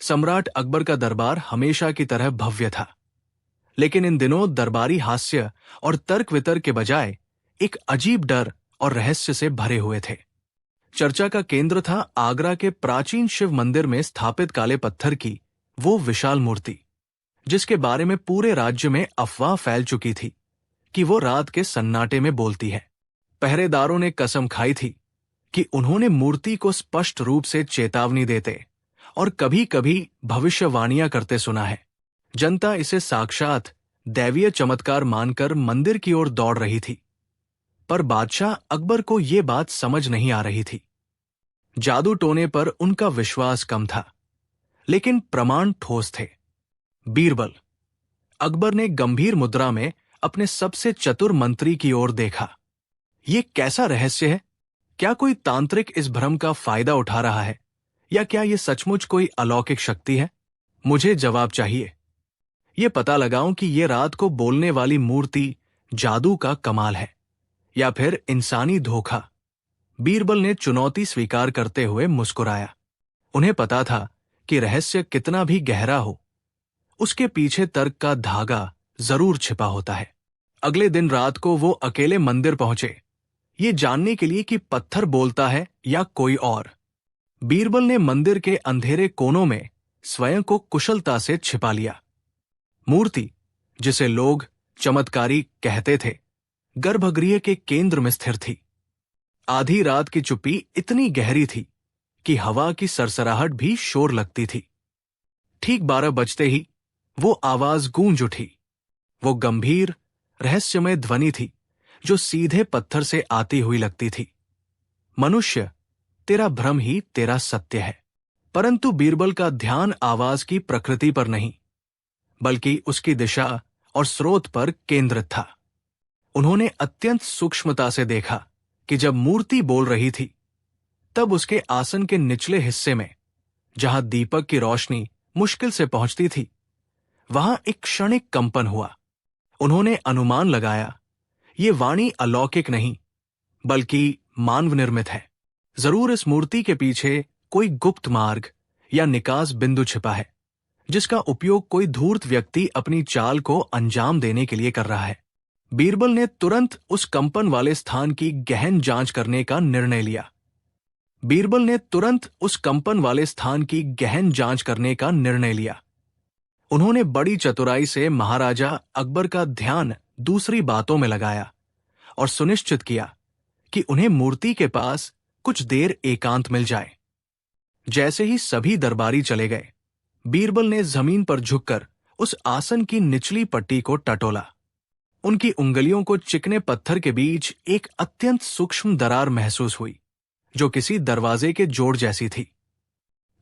सम्राट अकबर का दरबार हमेशा की तरह भव्य था, लेकिन इन दिनों दरबारी हास्य और तर्क वितर्क के बजाय एक अजीब डर और रहस्य से भरे हुए थे। चर्चा का केंद्र था आगरा के प्राचीन शिव मंदिर में स्थापित काले पत्थर की वो विशाल मूर्ति, जिसके बारे में पूरे राज्य में अफवाह फैल चुकी थी कि वो रात के सन्नाटे में बोलती है। पहरेदारों ने कसम खाई थी कि उन्होंने मूर्ति को स्पष्ट रूप से चेतावनी देते और कभी कभी भविष्यवाणियां करते सुना है। जनता इसे साक्षात दैवीय चमत्कार मानकर मंदिर की ओर दौड़ रही थी, पर बादशाह अकबर को ये बात समझ नहीं आ रही थी। जादू टोने पर उनका विश्वास कम था, लेकिन प्रमाण ठोस थे। बीरबल। अकबर ने गंभीर मुद्रा में अपने सबसे चतुर मंत्री की ओर देखा। ये कैसा रहस्य है? क्या कोई तांत्रिक इस भ्रम का फायदा उठा रहा है, या क्या ये सचमुच कोई अलौकिक शक्ति है? मुझे जवाब चाहिए। ये पता लगाऊं कि ये रात को बोलने वाली मूर्ति जादू का कमाल है या फिर इंसानी धोखा। बीरबल ने चुनौती स्वीकार करते हुए मुस्कुराया। उन्हें पता था कि रहस्य कितना भी गहरा हो, उसके पीछे तर्क का धागा जरूर छिपा होता है। अगले दिन रात को वो अकेले मंदिर पहुंचे, ये जानने के लिए कि पत्थर बोलता है या कोई और। बीरबल ने मंदिर के अंधेरे कोनों में स्वयं को कुशलता से छिपा लिया। मूर्ति, जिसे लोग चमत्कारी कहते थे, गर्भगृह के केंद्र में स्थिर थी। आधी रात की चुप्पी इतनी गहरी थी कि हवा की सरसराहट भी शोर लगती थी। ठीक 12 बजते ही वो आवाज गूंज उठी। वो गंभीर, रहस्यमय ध्वनि थी जो सीधे पत्थर से आती हुई लगती थी। मनुष्य, तेरा भ्रम ही तेरा सत्य है। परंतु बीरबल का ध्यान आवाज की प्रकृति पर नहीं, बल्कि उसकी दिशा और स्रोत पर केंद्रित था। उन्होंने अत्यंत सूक्ष्मता से देखा कि जब मूर्ति बोल रही थी, तब उसके आसन के निचले हिस्से में, जहां दीपक की रोशनी मुश्किल से पहुंचती थी, वहां एक क्षणिक कंपन हुआ। उन्होंने अनुमान लगाया, ये वाणी अलौकिक नहीं, बल्कि मानव निर्मित है। जरूर इस मूर्ति के पीछे कोई गुप्त मार्ग या निकास बिंदु छिपा है, जिसका उपयोग कोई धूर्त व्यक्ति अपनी चाल को अंजाम देने के लिए कर रहा है। बीरबल ने तुरंत उस कंपन वाले स्थान की गहन जांच करने का निर्णय लिया। उन्होंने बड़ी चतुराई से महाराजा अकबर का ध्यान दूसरी बातों में लगाया और सुनिश्चित किया कि उन्हें मूर्ति के पास कुछ देर एकांत मिल जाए। जैसे ही सभी दरबारी चले गए, बीरबल ने जमीन पर झुककर उस आसन की निचली पट्टी को टटोला। उनकी उंगलियों को चिकने पत्थर के बीच एक अत्यंत सूक्ष्म दरार महसूस हुई, जो किसी दरवाजे के जोड़ जैसी थी।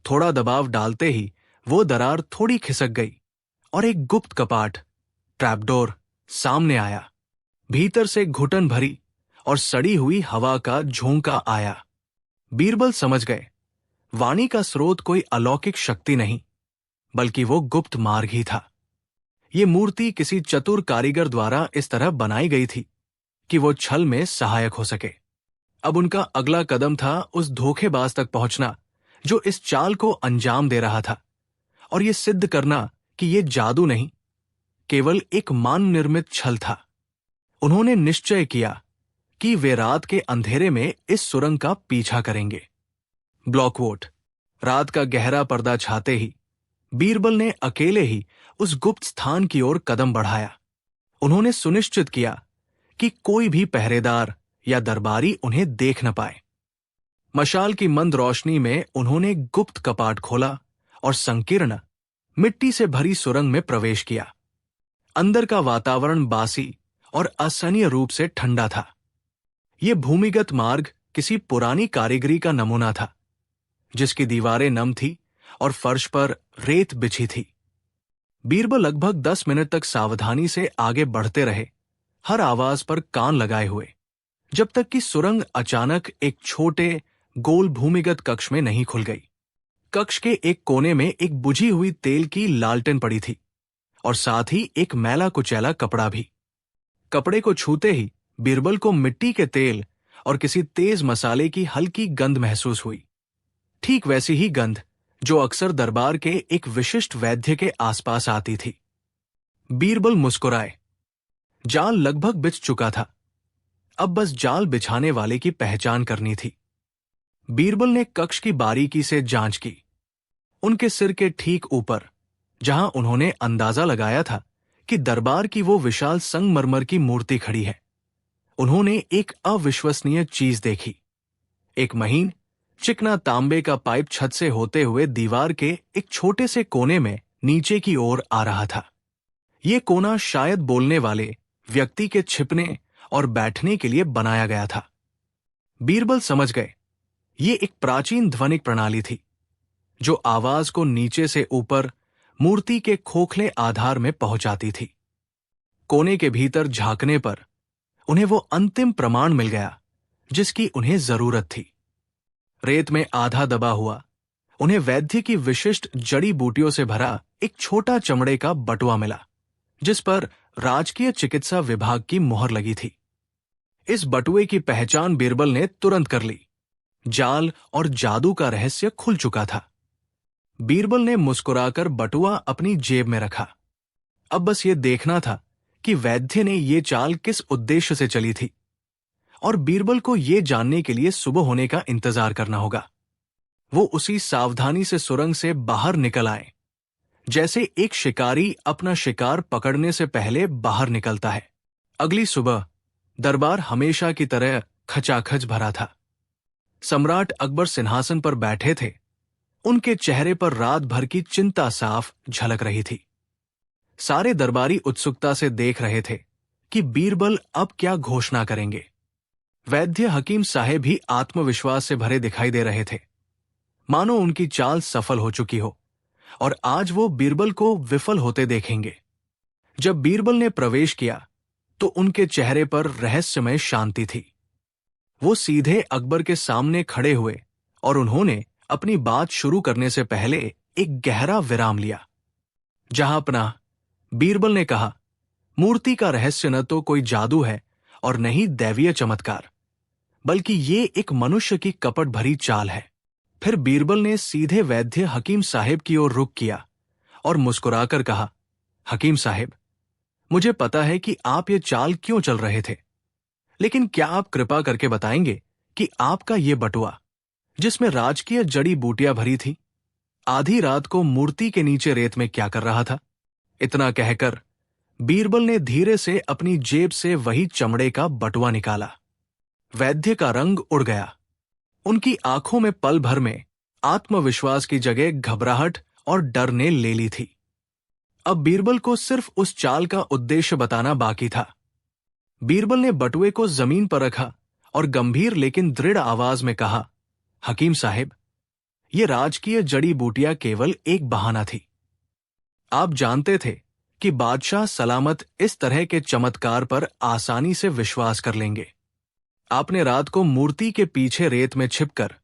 थोड़ा दबाव डालते ही वो दरार थोड़ी खिसक गई और एक गुप्त कपाट, ट्रैपडोर, सामने आया। भीतर से घुटन भरी और सड़ी हुई हवा का झोंका आया। बीरबल समझ गए, वाणी का स्रोत कोई अलौकिक शक्ति नहीं, बल्कि वो गुप्त मार्ग ही था। ये मूर्ति किसी चतुर कारीगर द्वारा इस तरह बनाई गई थी कि वो छल में सहायक हो सके। अब उनका अगला कदम था उस धोखेबाज तक पहुंचना जो इस चाल को अंजाम दे रहा था, और ये सिद्ध करना कि ये जादू नहीं, केवल एक मान निर्मित छल था। उन्होंने निश्चय किया कि वे रात के अंधेरे में इस सुरंग का पीछा करेंगे। ब्लॉकवोट। रात का गहरा पर्दा छाते ही बीरबल ने अकेले ही उस गुप्त स्थान की ओर कदम बढ़ाया। उन्होंने सुनिश्चित किया कि कोई भी पहरेदार या दरबारी उन्हें देख न पाए। मशाल की मंद रोशनी में उन्होंने गुप्त कपाट खोला और संकीर्ण, मिट्टी से भरी सुरंग में प्रवेश किया। अंदर का वातावरण बासी और असहनीय रूप से ठंडा था। यह भूमिगत मार्ग किसी पुरानी कारीगरी का नमूना था, जिसकी दीवारें नम थी और फर्श पर रेत बिछी थी। बीरबल लगभग 10 मिनट तक सावधानी से आगे बढ़ते रहे, हर आवाज पर कान लगाए हुए, जब तक कि सुरंग अचानक एक छोटे, गोल भूमिगत कक्ष में नहीं खुल गई। कक्ष के एक कोने में एक बुझी हुई तेल की लालटेन पड़ी थी और साथ ही एक मैला कुचैला कपड़ा भी। कपड़े को छूते ही बीरबल को मिट्टी के तेल और किसी तेज मसाले की हल्की गंध महसूस हुई। ठीक वैसी ही गंध जो अक्सर दरबार के एक विशिष्ट वैद्य के आसपास आती थी। बीरबल मुस्कुराए। जाल लगभग बिछ चुका था, अब बस जाल बिछाने वाले की पहचान करनी थी। बीरबल ने कक्ष की बारीकी से जांच की। उनके सिर के ठीक ऊपर, जहां उन्होंने अंदाजा लगाया था कि दरबार की वो विशाल संगमरमर की मूर्ति खड़ी है, उन्होंने एक अविश्वसनीय चीज देखी। एक महीन चिकना तांबे का पाइप छत से होते हुए दीवार के एक छोटे से कोने में नीचे की ओर आ रहा था। ये कोना शायद बोलने वाले व्यक्ति के छिपने और बैठने के लिए बनाया गया था। बीरबल समझ गए, ये एक प्राचीन ध्वनिक प्रणाली थी, जो आवाज को नीचे से ऊपर मूर्ति के खोखले आधार में पहुंचाती थी। कोने के भीतर झांकने पर उन्हें वो अंतिम प्रमाण मिल गया जिसकी उन्हें जरूरत थी। रेत में आधा दबा हुआ उन्हें वैद्य की विशिष्ट जड़ी बूटियों से भरा एक छोटा चमड़े का बटुआ मिला, जिस पर राजकीय चिकित्सा विभाग की मुहर लगी थी। इस बटुए की पहचान बीरबल ने तुरंत कर ली। जाल और जादू का रहस्य खुल चुका था। बीरबल ने मुस्कुराकर बटुआ अपनी जेब में रखा। अब बस ये देखना था कि वैद्य ने ये चाल किस उद्देश्य से चली थी, और बीरबल को ये जानने के लिए सुबह होने का इंतजार करना होगा। वो उसी सावधानी से सुरंग से बाहर निकल आए, जैसे एक शिकारी अपना शिकार पकड़ने से पहले बाहर निकलता है। अगली सुबह दरबार हमेशा की तरह खचाखच भरा था। सम्राट अकबर सिंहासन पर बैठे थे। उनके चेहरे पर रात भर की चिंता साफ झलक रही थी। सारे दरबारी उत्सुकता से देख रहे थे कि बीरबल अब क्या घोषणा करेंगे। वैद्य हकीम साहेब भी आत्मविश्वास से भरे दिखाई दे रहे थे, मानो उनकी चाल सफल हो चुकी हो और आज वो बीरबल को विफल होते देखेंगे। जब बीरबल ने प्रवेश किया तो उनके चेहरे पर रहस्यमय शांति थी। वो सीधे अकबर के सामने खड़े हुए और उन्होंने अपनी बात शुरू करने से पहले एक गहरा विराम लिया। जहां अपना बीरबल ने कहा, मूर्ति का रहस्य न तो कोई जादू है और न ही दैवीय चमत्कार, बल्कि ये एक मनुष्य की कपट भरी चाल है। फिर बीरबल ने सीधे वैद्य हकीम साहेब की ओर रुख किया और मुस्कुराकर कहा, हकीम साहेब, मुझे पता है कि आप ये चाल क्यों चल रहे थे, लेकिन क्या आप कृपा करके बताएंगे कि आपका ये बटुआ, जिसमें राजकीय जड़ी बूटियां भरी थी, आधी रात को मूर्ति के नीचे रेत में क्या कर रहा था? इतना कहकर बीरबल ने धीरे से अपनी जेब से वही चमड़े का बटुआ निकाला। वैद्य का रंग उड़ गया। उनकी आंखों में पल भर में आत्मविश्वास की जगह घबराहट और डर ने ले ली थी। अब बीरबल को सिर्फ उस चाल का उद्देश्य बताना बाकी था। बीरबल ने बटुए को जमीन पर रखा और गंभीर लेकिन दृढ़ आवाज में कहा, हकीम साहेब, ये राजकीय जड़ी बूटियां केवल एक बहाना थी। आप जानते थे कि बादशाह सलामत इस तरह के चमत्कार पर आसानी से विश्वास कर लेंगे। आपने रात को मूर्ति के पीछे रेत में छिपकर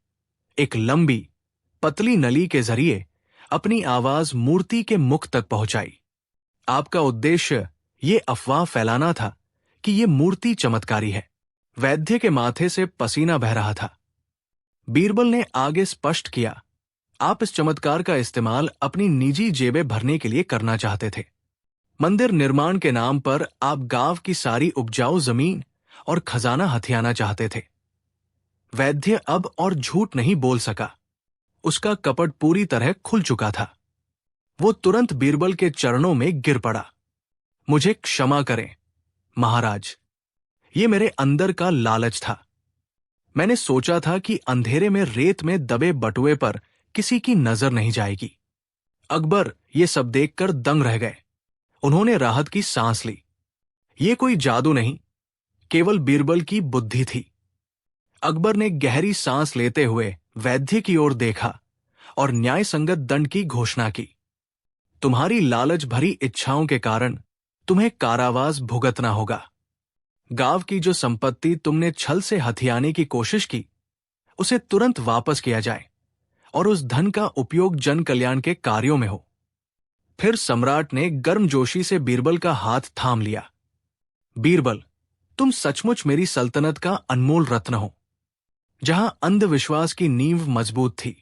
एक लंबी पतली नली के जरिए अपनी आवाज मूर्ति के मुख तक पहुंचाई। आपका उद्देश्य ये अफवाह फैलाना था कि ये मूर्ति चमत्कारी है। वैद्य के माथे से पसीना बह रहा था। बीरबल ने आगे स्पष्ट किया, आप इस चमत्कार का इस्तेमाल अपनी निजी जेबें भरने के लिए करना चाहते थे। मंदिर निर्माण के नाम पर आप गांव की सारी उपजाऊ जमीन और खजाना हथियाना चाहते थे। वैद्य अब और झूठ नहीं बोल सका। उसका कपट पूरी तरह खुल चुका था। वो तुरंत बीरबल के चरणों में गिर पड़ा। मुझे क्षमा करें महाराज, ये मेरे अंदर का लालच था। मैंने सोचा था कि अंधेरे में रेत में दबे बटुए पर किसी की नजर नहीं जाएगी। अकबर ये सब देखकर दंग रह गए। उन्होंने राहत की सांस ली। ये कोई जादू नहीं, केवल बीरबल की बुद्धि थी। अकबर ने गहरी सांस लेते हुए वैद्य की ओर देखा और न्याय संगत दंड की घोषणा की। तुम्हारी लालच भरी इच्छाओं के कारण तुम्हें कारावास भुगतना होगा। गांव की जो संपत्ति तुमने छल से हथियाने की कोशिश की, उसे तुरंत वापस किया जाए और उस धन का उपयोग जन कल्याण के कार्यों में हो। फिर सम्राट ने गर्मजोशी से बीरबल का हाथ थाम लिया। बीरबल, तुम सचमुच मेरी सल्तनत का अनमोल रत्न हो, जहां अंधविश्वास की नींव मजबूत थी।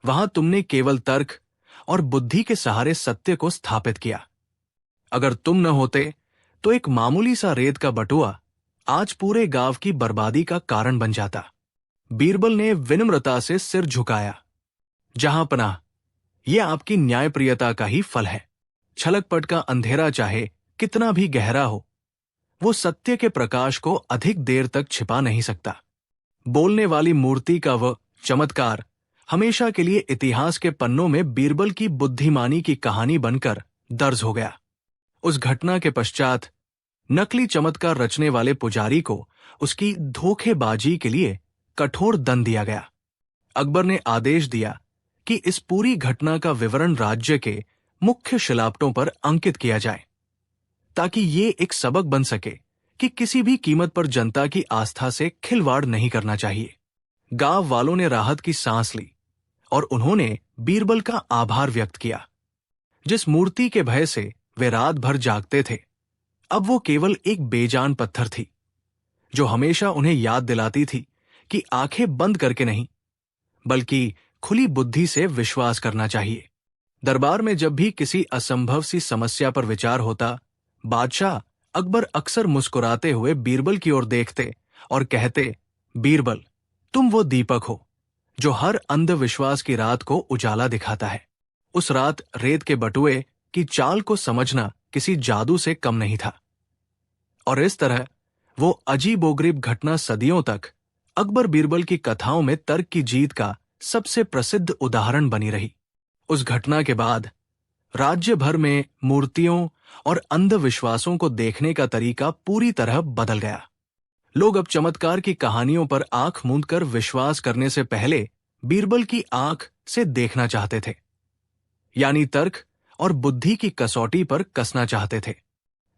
वहां तुमने केवल तर्क और बुद्धि के सहारे सत्य को स्थापित किया। अगर तुम न होते तो एक मामूली सा रेत का बटुआ आज पूरे गांव की बर्बादी का कारण बन जाता। बीरबल ने विनम्रता से सिर झुकाया। जहां पनाह, यह आपकी न्यायप्रियता का ही फल है। छलकपट का अंधेरा चाहे कितना भी गहरा हो, वो सत्य के प्रकाश को अधिक देर तक छिपा नहीं सकता। बोलने वाली मूर्ति का वह चमत्कार हमेशा के लिए इतिहास के पन्नों में बीरबल की बुद्धिमानी की कहानी बनकर दर्ज हो गया। उस घटना के पश्चात नकली चमत्कार रचने वाले पुजारी को उसकी धोखेबाजी के लिए कठोर दंड दिया गया। अकबर ने आदेश दिया कि इस पूरी घटना का विवरण राज्य के मुख्य शिलापटों पर अंकित किया जाए, ताकि ये एक सबक बन सके कि किसी भी कीमत पर जनता की आस्था से खिलवाड़ नहीं करना चाहिए। गांव वालों ने राहत की सांस ली और उन्होंने बीरबल का आभार व्यक्त किया। जिस मूर्ति के भय से वे रात भर जागते थे, अब वो केवल एक बेजान पत्थर थी, जो हमेशा उन्हें याद दिलाती थी कि आंखें बंद करके नहीं, बल्कि खुली बुद्धि से विश्वास करना चाहिए। दरबार में जब भी किसी असंभव सी समस्या पर विचार होता, बादशाह अकबर अक्सर मुस्कुराते हुए बीरबल की ओर देखते और कहते, बीरबल, तुम वो दीपक हो जो हर अंधविश्वास की रात को उजाला दिखाता है। उस रात रेत के बटुए की चाल को समझना किसी जादू से कम नहीं था, और इस तरह वो अजीबोगरीब घटना सदियों तक अकबर बीरबल की कथाओं में तर्क की जीत का सबसे प्रसिद्ध उदाहरण बनी रही। उस घटना के बाद राज्य भर में मूर्तियों और अंधविश्वासों को देखने का तरीका पूरी तरह बदल गया। लोग अब चमत्कार की कहानियों पर आंख मूंदकर विश्वास करने से पहले बीरबल की आंख से देखना चाहते थे, यानी तर्क और बुद्धि की कसौटी पर कसना चाहते थे।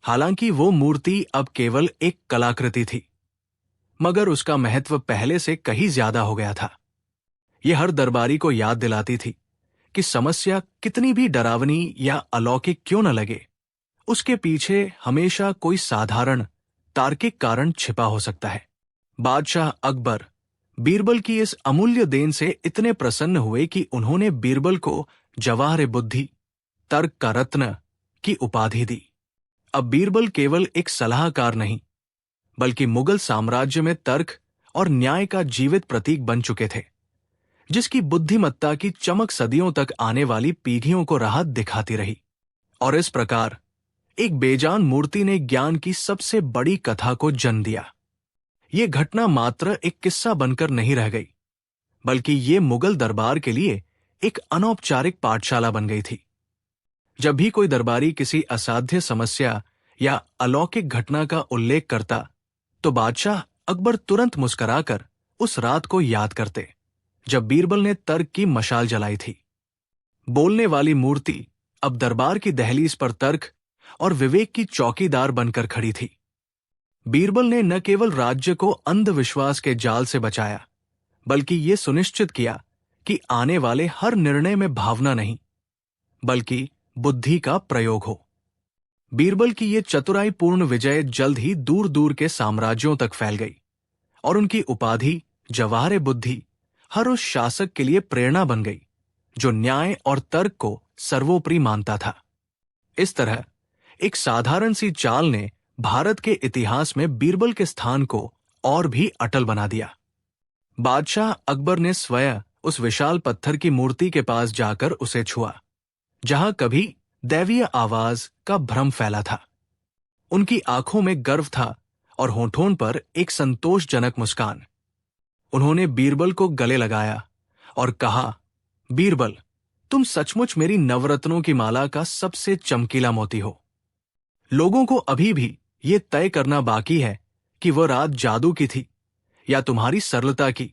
हालांकि वो मूर्ति अब केवल एक कलाकृति थी, मगर उसका महत्व पहले से कहीं ज्यादा हो गया था। यह हर दरबारी को याद दिलाती थी कि समस्या कितनी भी डरावनी या अलौकिक क्यों न लगे, उसके पीछे हमेशा कोई साधारण तार्किक कारण छिपा हो सकता है। बादशाह अकबर बीरबल की इस अमूल्य देन से इतने प्रसन्न हुए कि उन्होंने बीरबल को जवाहर बुद्धि, तर्क का रत्न की उपाधि दी। अब बीरबल केवल एक सलाहकार नहीं, बल्कि मुगल साम्राज्य में तर्क और न्याय का जीवित प्रतीक बन चुके थे, जिसकी बुद्धिमत्ता की चमक सदियों तक आने वाली पीढ़ियों को राहत दिखाती रही। और इस प्रकार एक बेजान मूर्ति ने ज्ञान की सबसे बड़ी कथा को जन्म दिया। ये घटना मात्र एक किस्सा बनकर नहीं रह गई, बल्कि ये मुगल दरबार के लिए एक अनौपचारिक पाठशाला बन गई थी। जब भी कोई दरबारी किसी असाध्य समस्या या अलौकिक घटना का उल्लेख करता, तो बादशाह अकबर तुरंत मुस्कुराकर उस रात को याद करते जब बीरबल ने तर्क की मशाल जलाई थी। बोलने वाली मूर्ति अब दरबार की दहलीज पर तर्क और विवेक की चौकीदार बनकर खड़ी थी। बीरबल ने न केवल राज्य को अंधविश्वास के जाल से बचाया, बल्कि ये सुनिश्चित किया कि आने वाले हर निर्णय में भावना नहीं, बल्कि बुद्धि का प्रयोग हो। बीरबल की ये चतुराईपूर्ण विजय जल्द ही दूर दूर के साम्राज्यों तक फैल गई, और उनकी उपाधि जवाहर बुद्धि हर उस शासक के लिए प्रेरणा बन गई जो न्याय और तर्क को सर्वोपरि मानता था। इस तरह एक साधारण सी चाल ने भारत के इतिहास में बीरबल के स्थान को और भी अटल बना दिया। बादशाह अकबर ने स्वयं उस विशाल पत्थर की मूर्ति के पास जाकर उसे छुआ, जहां कभी दैवीय आवाज का भ्रम फैला था। उनकी आंखों में गर्व था और होठों पर एक संतोषजनक मुस्कान। उन्होंने बीरबल को गले लगाया और कहा, बीरबल, तुम सचमुच मेरी नवरत्नों की माला का सबसे चमकीला मोती हो। लोगों को अभी भी ये तय करना बाकी है कि वह रात जादू की थी या तुम्हारी सरलता की,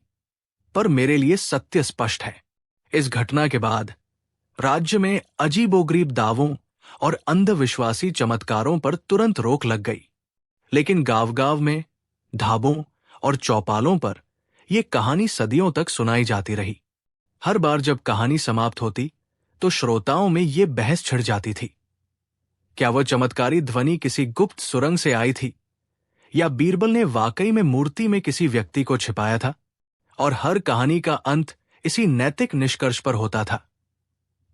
पर मेरे लिए सत्य स्पष्ट है। इस घटना के बाद राज्य में अजीबोगरीब दावों और अंधविश्वासी चमत्कारों पर तुरंत रोक लग गई, लेकिन गांव-गांव में, ढाबों और चौपालों पर यह कहानी सदियों तक सुनाई जाती रही। हर बार जब कहानी समाप्त होती, तो श्रोताओं में ये बहस छिड़ जाती थी, क्या वह चमत्कारी ध्वनि किसी गुप्त सुरंग से आई थी, या बीरबल ने वाकई में मूर्ति में किसी व्यक्ति को छिपाया था। और हर कहानी का अंत इसी नैतिक निष्कर्ष पर होता था।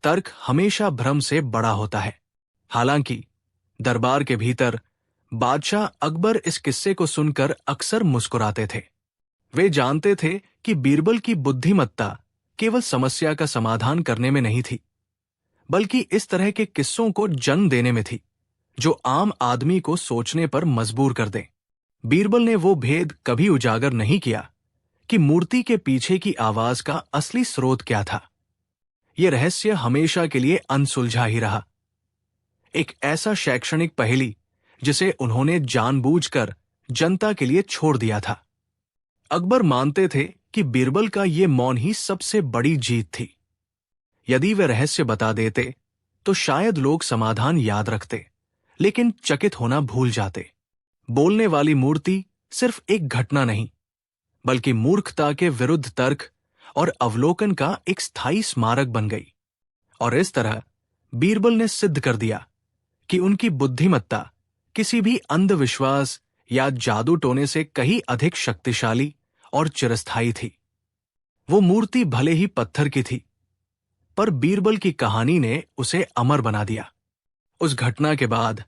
तर्क हमेशा भ्रम से बड़ा होता है। हालांकि दरबार के भीतर बादशाह अकबर इस किस्से को सुनकर अक्सर मुस्कुराते थे। वे जानते थे कि बीरबल की बुद्धिमत्ता केवल समस्या का समाधान करने में नहीं थी, बल्कि इस तरह के किस्सों को जन्म देने में थी जो आम आदमी को सोचने पर मजबूर कर दें। बीरबल ने वो भेद कभी उजागर नहीं किया कि मूर्ति के पीछे की आवाज का असली स्रोत क्या था। यह रहस्य हमेशा के लिए अनसुलझा ही रहा। एक ऐसा शैक्षणिक पहेली जिसे उन्होंने जानबूझकर जनता के लिए छोड़ दिया था। अकबर मानते थे कि बीरबल का ये मौन ही सबसे बड़ी जीत थी। यदि वे रहस्य बता देते तो शायद लोग समाधान याद रखते, लेकिन चकित होना भूल जाते। बोलने वाली मूर्ति सिर्फ एक घटना नहीं, बल्कि मूर्खता के विरुद्ध तर्क और अवलोकन का एक स्थायी स्मारक बन गई। और इस तरह बीरबल ने सिद्ध कर दिया कि उनकी बुद्धिमत्ता किसी भी अंधविश्वास या जादू टोने से कहीं अधिक शक्तिशाली और चिरस्थायी थी। वो मूर्ति भले ही पत्थर की थी, पर बीरबल की कहानी ने उसे अमर बना दिया। उस घटना के बाद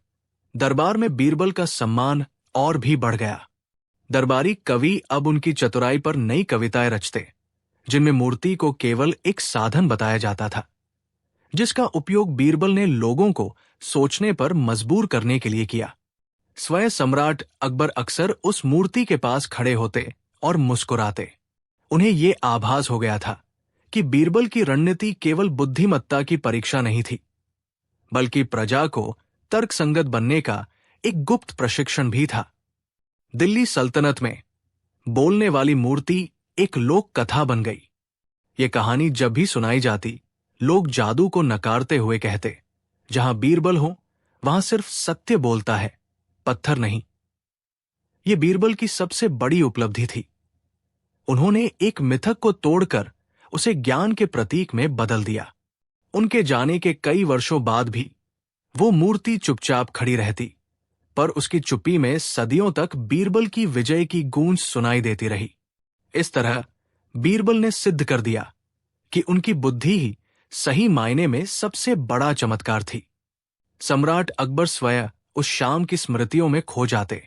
दरबार में बीरबल का सम्मान और भी बढ़ गया। दरबारी कवि अब उनकी चतुराई पर नई कविताएं रचते, जिनमें मूर्ति को केवल एक साधन बताया जाता था, जिसका उपयोग बीरबल ने लोगों को सोचने पर मजबूर करने के लिए किया। स्वयं सम्राट अकबर अक्सर उस मूर्ति के पास खड़े होते और मुस्कुराते। उन्हें ये आभास हो गया था कि बीरबल की रणनीति केवल बुद्धिमत्ता की परीक्षा नहीं थी, बल्कि प्रजा को तर्कसंगत बनने का एक गुप्त प्रशिक्षण भी था। दिल्ली सल्तनत में बोलने वाली मूर्ति एक लोक कथा बन गई। ये कहानी जब भी सुनाई जाती, लोग जादू को नकारते हुए कहते, जहां बीरबल हो वहां सिर्फ सत्य बोलता है, पत्थर नहीं। ये बीरबल की सबसे बड़ी उपलब्धि थी। उन्होंने एक मिथक को तोड़कर उसे ज्ञान के प्रतीक में बदल दिया। उनके जाने के कई वर्षों बाद भी वो मूर्ति चुपचाप खड़ी रहती, पर उसकी चुप्पी में सदियों तक बीरबल की विजय की गूंज सुनाई देती रही। इस तरह बीरबल ने सिद्ध कर दिया कि उनकी बुद्धि ही सही मायने में सबसे बड़ा चमत्कार थी। सम्राट अकबर स्वयं उस शाम की स्मृतियों में खो जाते,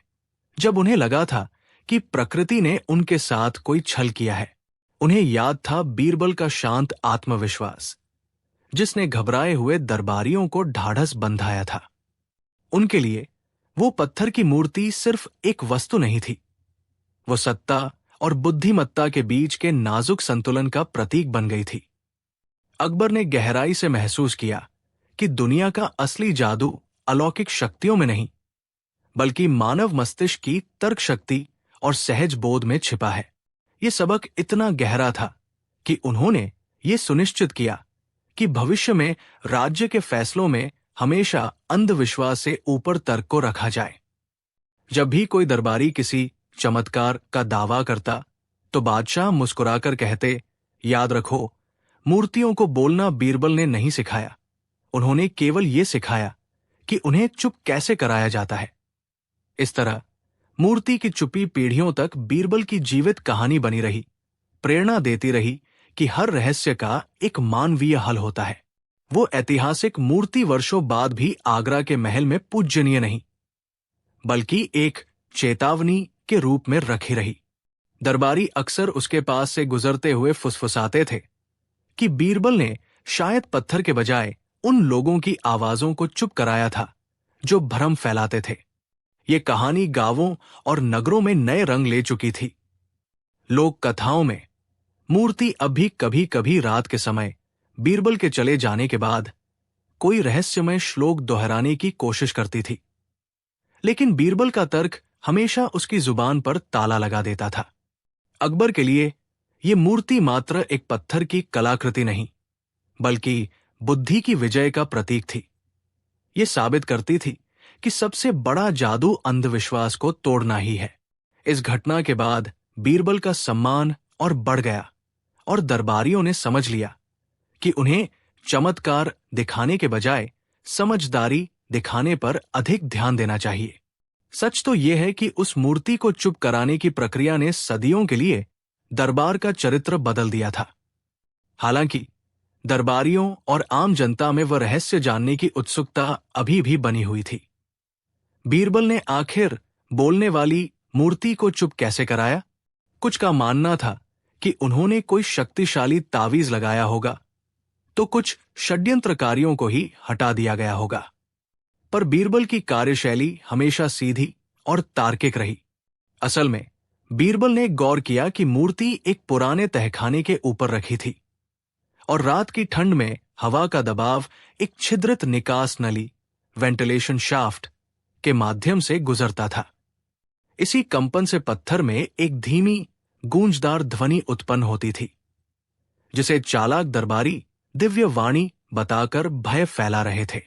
जब उन्हें लगा था कि प्रकृति ने उनके साथ कोई छल किया है। उन्हें याद था बीरबल का शांत आत्मविश्वास, जिसने घबराए हुए दरबारियों को ढाढ़स बंधाया था। उनके लिए वो पत्थर की मूर्ति सिर्फ एक वस्तु नहीं थी, वो सत्ता और बुद्धिमत्ता के बीच के नाजुक संतुलन का प्रतीक बन गई थी। अकबर ने गहराई से महसूस किया कि दुनिया का असली जादू अलौकिक शक्तियों में नहीं, बल्कि मानव मस्तिष्क की तर्क शक्ति और सहज बोध में छिपा है। यह सबक इतना गहरा था कि उन्होंने ये सुनिश्चित किया कि भविष्य में राज्य के फैसलों में हमेशा अंधविश्वास से ऊपर तर्क को रखा जाए। जब भी कोई दरबारी किसी चमत्कार का दावा करता, तो बादशाह मुस्कुराकर कहते, याद रखो, मूर्तियों को बोलना बीरबल ने नहीं सिखाया, उन्होंने केवल ये सिखाया कि उन्हें चुप कैसे कराया जाता है। इस तरह मूर्ति की चुप्पी पीढ़ियों तक बीरबल की जीवित कहानी बनी रही, प्रेरणा देती रही कि हर रहस्य का एक मानवीय हल होता है। वो ऐतिहासिक मूर्ति वर्षों बाद भी आगरा के महल में पूज्यनीय नहीं, बल्कि एक चेतावनी के रूप में रखी रही। दरबारी अक्सर उसके पास से गुजरते हुए फुसफुसाते थे कि बीरबल ने शायद पत्थर के बजाय उन लोगों की आवाजों को चुप कराया था जो भ्रम फैलाते थे। ये कहानी गांवों और नगरों में नए रंग ले चुकी थी। लोक कथाओं में मूर्ति अब भी कभी कभी रात के समय बीरबल के चले जाने के बाद कोई रहस्यमय श्लोक दोहराने की कोशिश करती थी, लेकिन बीरबल का तर्क हमेशा उसकी जुबान पर ताला लगा देता था। अकबर के लिए ये मूर्ति मात्र एक पत्थर की कलाकृति नहीं, बल्कि बुद्धि की विजय का प्रतीक थी। ये साबित करती थी कि सबसे बड़ा जादू अंधविश्वास को तोड़ना ही है। इस घटना के बाद बीरबल का सम्मान और बढ़ गया और दरबारियों ने समझ लिया कि उन्हें चमत्कार दिखाने के बजाय समझदारी दिखाने पर अधिक ध्यान देना चाहिए। सच तो यह है कि उस मूर्ति को चुप कराने की प्रक्रिया ने सदियों के लिए दरबार का चरित्र बदल दिया था। हालांकि दरबारियों और आम जनता में वह रहस्य जानने की उत्सुकता अभी भी बनी हुई थी। बीरबल ने आखिर बोलने वाली मूर्ति को चुप कैसे कराया? कुछ का मानना था कि उन्होंने कोई शक्तिशाली तावीज लगाया होगा, तो कुछ षड्यंत्रकारियों को ही हटा दिया गया होगा। पर बीरबल की कार्यशैली हमेशा सीधी और तार्किक रही। असल में बीरबल ने गौर किया कि मूर्ति एक पुराने तहखाने के ऊपर रखी थी और रात की ठंड में हवा का दबाव एक छिद्रित निकास नली, वेंटिलेशन शाफ्ट, के माध्यम से गुजरता था। इसी कंपन से पत्थर में एक धीमी गूंजदार ध्वनि उत्पन्न होती थी, जिसे चालाक दरबारी दिव्य वाणी बताकर भय फैला रहे थे।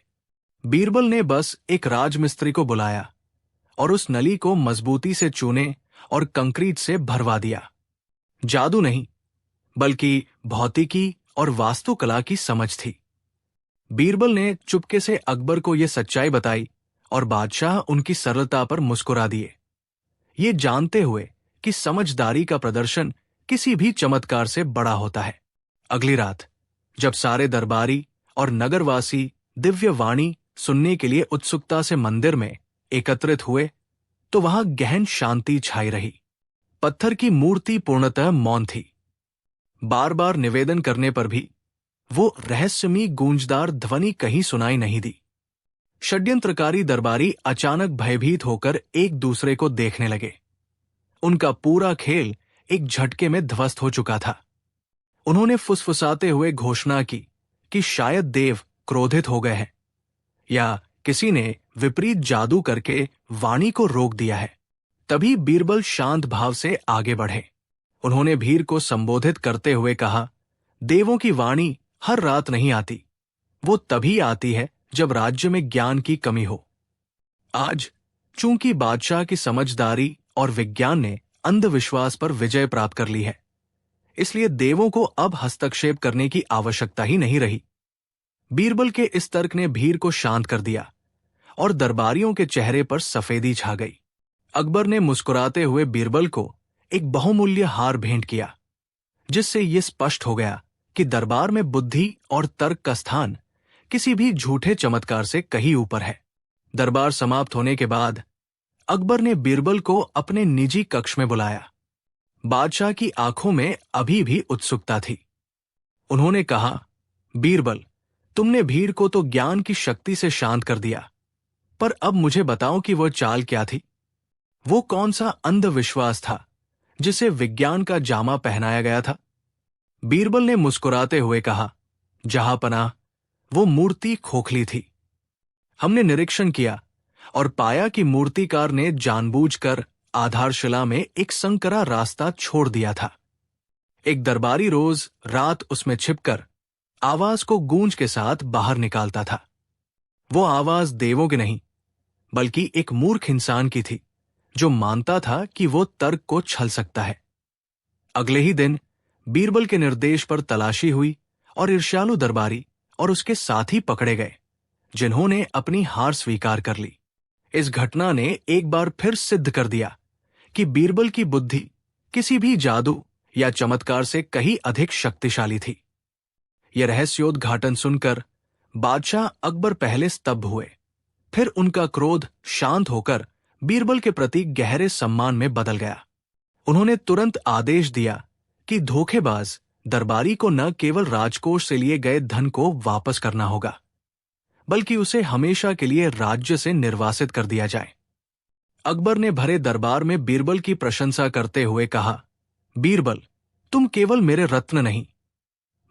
बीरबल ने बस एक राजमिस्त्री को बुलाया और उस नली को मजबूती से चूने और कंक्रीट से भरवा दिया। जादू नहीं, बल्कि भौतिकी और वास्तुकला की समझ थी। बीरबल ने चुपके से अकबर को यह सच्चाई बताई और बादशाह उनकी सरलता पर मुस्कुरा दिए, ये जानते हुए कि समझदारी का प्रदर्शन किसी भी चमत्कार से बड़ा होता है। अगली रात जब सारे दरबारी और नगरवासी दिव्य वाणी सुनने के लिए उत्सुकता से मंदिर में एकत्रित हुए, तो वहां गहन शांति छाई रही। पत्थर की मूर्ति पूर्णतः मौन थी। बार बार निवेदन करने पर भी वो रहस्यमयी गूंजदार ध्वनि कहीं सुनाई नहीं दी। षड्यंत्रकारी दरबारी अचानक भयभीत होकर एक दूसरे को देखने लगे। उनका पूरा खेल एक झटके में ध्वस्त हो चुका था। उन्होंने फुसफुसाते हुए घोषणा की कि शायद देव क्रोधित हो गए हैं या किसी ने विपरीत जादू करके वाणी को रोक दिया है। तभी बीरबल शांत भाव से आगे बढ़े। उन्होंने भीड़ को संबोधित करते हुए कहा, देवों की वाणी हर रात नहीं आती, वो तभी आती है जब राज्य में ज्ञान की कमी हो। आज चूंकि बादशाह की समझदारी और विज्ञान ने अंधविश्वास पर विजय प्राप्त कर ली है, इसलिए देवों को अब हस्तक्षेप करने की आवश्यकता ही नहीं रही। बीरबल के इस तर्क ने भीड़ को शांत कर दिया और दरबारियों के चेहरे पर सफेदी छा गई। अकबर ने मुस्कुराते हुए बीरबल को एक बहुमूल्य हार भेंट किया, जिससे यह स्पष्ट हो गया कि दरबार में बुद्धि और तर्क का स्थान किसी भी झूठे चमत्कार से कहीं ऊपर है। दरबार समाप्त होने के बाद अकबर ने बीरबल को अपने निजी कक्ष में बुलाया। बादशाह की आंखों में अभी भी उत्सुकता थी। उन्होंने कहा, बीरबल, तुमने भीड़ को तो ज्ञान की शक्ति से शांत कर दिया, पर अब मुझे बताओ कि वह चाल क्या थी? वो कौन सा अंधविश्वास था जिसे विज्ञान का जामा पहनाया गया था? बीरबल ने मुस्कुराते हुए कहा, जहांपनाह, वो मूर्ति खोखली थी। हमने निरीक्षण किया और पाया कि मूर्तिकार ने जानबूझकर आधारशिला में एक संकरा रास्ता छोड़ दिया था। एक दरबारी रोज रात उसमें छिपकर आवाज को गूंज के साथ बाहर निकालता था। वो आवाज देवों की नहीं, बल्कि एक मूर्ख इंसान की थी जो मानता था कि वो तर्क को छल सकता है। अगले ही दिन बीरबल के निर्देश पर तलाशी हुई और ईर्ष्यालु दरबारी और उसके साथी पकड़े गए, जिन्होंने अपनी हार स्वीकार कर ली। इस घटना ने एक बार फिर सिद्ध कर दिया कि बीरबल की बुद्धि किसी भी जादू या चमत्कार से कहीं अधिक शक्तिशाली थी। यह रहस्योद्घाटन सुनकर बादशाह अकबर पहले स्तब्ध हुए, फिर उनका क्रोध शांत होकर बीरबल के प्रति गहरे सम्मान में बदल गया। उन्होंने तुरंत आदेश दिया कि धोखेबाज दरबारी को न केवल राजकोष से लिए गए धन को वापस करना होगा, बल्कि उसे हमेशा के लिए राज्य से निर्वासित कर दिया जाए। अकबर ने भरे दरबार में बीरबल की प्रशंसा करते हुए कहा, बीरबल, तुम केवल मेरे रत्न नहीं,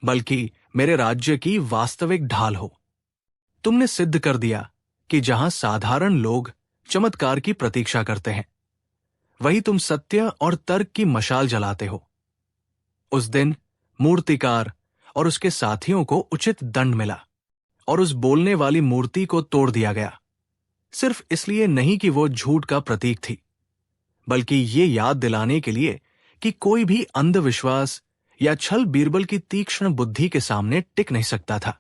बल्कि मेरे राज्य की वास्तविक ढाल हो। तुमने सिद्ध कर दिया कि जहां साधारण लोग चमत्कार की प्रतीक्षा करते हैं, वही तुम सत्य और तर्क की मशाल जलाते हो। उस दिन मूर्तिकार और उसके साथियों को उचित दंड मिला और उस बोलने वाली मूर्ति को तोड़ दिया गया, सिर्फ इसलिए नहीं कि वो झूठ का प्रतीक थी, बल्कि ये याद दिलाने के लिए कि कोई भी अंधविश्वास या छल बीरबल की तीक्ष्ण बुद्धि के सामने टिक नहीं सकता था।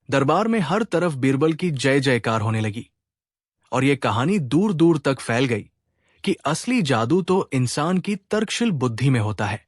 दरबार में हर तरफ बीरबल की जय जयकार होने लगी और यह कहानी दूर दूर तक फैल गई कि असली जादू तो इंसान की तर्कशील बुद्धि में होता है।